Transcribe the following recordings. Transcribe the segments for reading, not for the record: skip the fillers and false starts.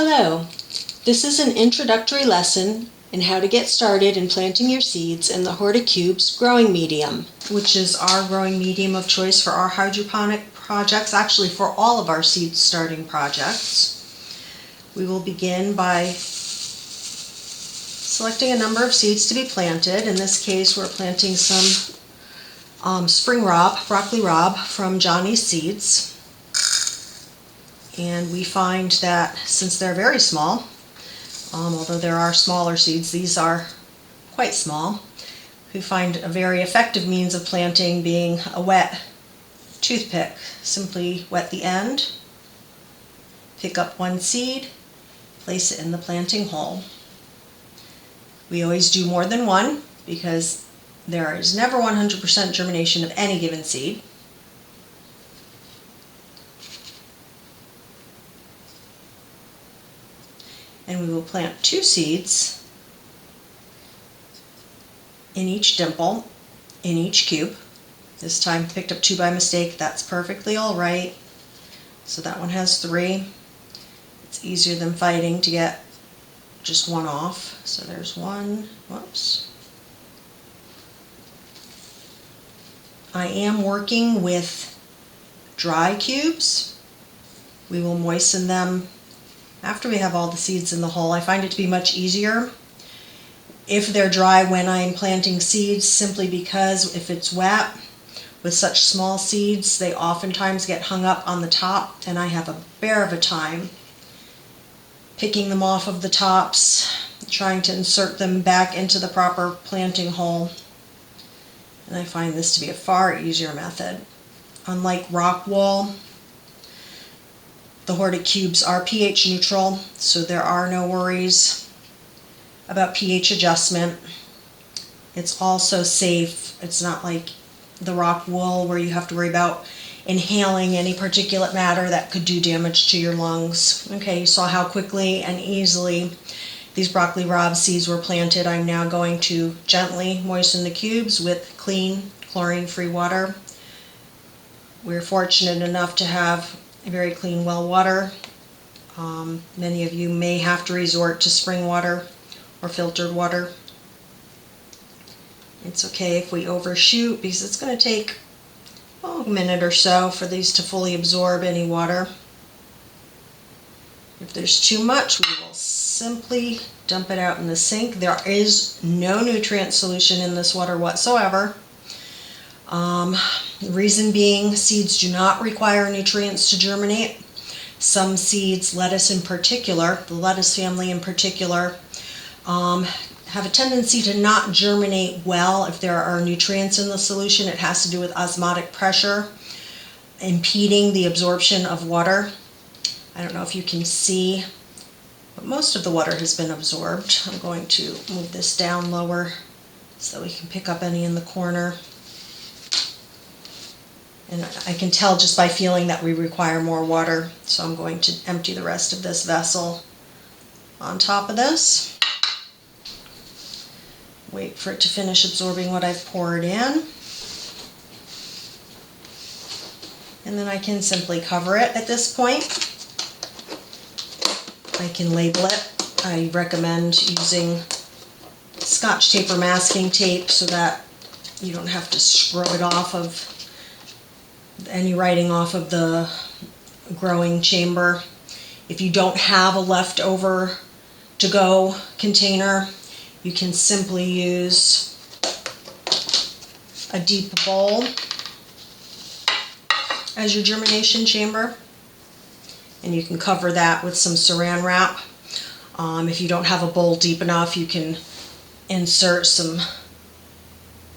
Hello, this is an introductory lesson in how to get started in planting your seeds in the Horticubes growing medium, which is our growing medium of choice for our hydroponic projects, actually for all of our seed starting projects. We will begin by selecting a number of seeds to be planted. In this case, we're planting some Spring Raab, Broccoli Raab from Johnny's Seeds. And we find that since they're very small, although there are smaller seeds, these are quite small, we find a very effective means of planting being a wet toothpick. Simply wet the end, pick up one seed, place it in the planting hole. We always do more than one because there is never 100% germination of any given seed. And we will plant 2 seeds in each dimple, in each cube. This time picked up 2 by mistake. That's perfectly all right. So that one has 3. It's easier than fighting to get just one off. So there's one. Whoops. I am working with dry cubes. We will moisten them after we have all the seeds in the hole. I find it to be much easier if they're dry when I'm planting seeds, simply because if it's wet with such small seeds, they oftentimes get hung up on the top, and I have a bear of a time picking them off of the tops, trying to insert them back into the proper planting hole. And I find this to be a far easier method. Unlike rock wool, the Horticubes are pH neutral, so there are no worries about pH adjustment. It's also safe. It's not like the rock wool where you have to worry about inhaling any particulate matter that could do damage to your lungs. Okay, you saw how quickly and easily these Broccoli Raab seeds were planted. I'm now going to gently moisten the cubes with clean, chlorine-free water. We're fortunate enough to have very clean well water. Many of you may have to resort to spring water or filtered water. It's okay if we overshoot because it's going to take a minute or so for these to fully absorb any water. If there's too much, we will simply dump it out in the sink. There is no nutrient solution in this water whatsoever. The reason being, seeds do not require nutrients to germinate. Some seeds, lettuce in particular, the lettuce family in particular, have a tendency to not germinate well if there are nutrients in the solution. It has to do with osmotic pressure impeding the absorption of water. I don't know if you can see, but most of the water has been absorbed. I'm going to move this down lower so that we can pick up any in the corner. And I can tell just by feeling that we require more water, so I'm going to empty the rest of this vessel on top of this. Wait for it to finish absorbing what I've poured in. And then I can simply cover it at this point. I can label it. I recommend using Scotch tape or masking tape so that you don't have to scrub it off of any writing off of the growing chamber. If you don't have a leftover to-go container, you can simply use a deep bowl as your germination chamber, and you can cover that with some saran wrap. If you don't have a bowl deep enough, you can insert some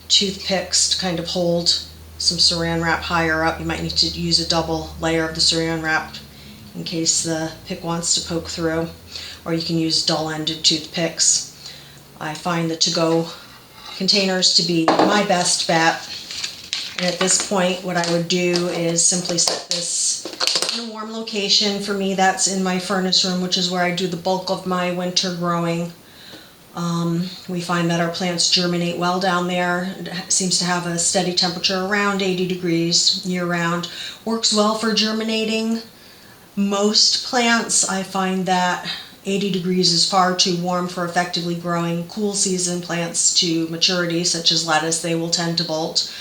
toothpicks to kind of hold some saran wrap higher up. You might need to use a double layer of the saran wrap in case the pick wants to poke through, or you can use dull-ended toothpicks. I find the to-go containers to be my best bet. And at this point, what I would do is simply set this in a warm location. For me, that's in my furnace room, which is where I do the bulk of my winter growing. We find that our plants germinate well down there. It seems to have a steady temperature around 80 degrees year-round. Works well for germinating Most plants, I find that 80 degrees is far too warm for effectively growing. Cool season plants to maturity, such as lettuce, they will tend to bolt.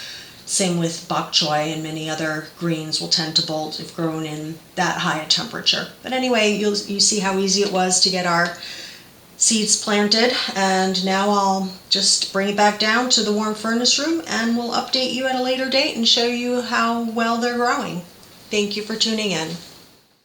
Same with bok choy, and many other greens will tend to bolt if grown in that high a temperature. But anyway, you see how easy it was to get our seeds planted, and now I'll just bring it back down to the warm furnace room and we'll update you at a later date and show you how well they're growing. Thank you for tuning in.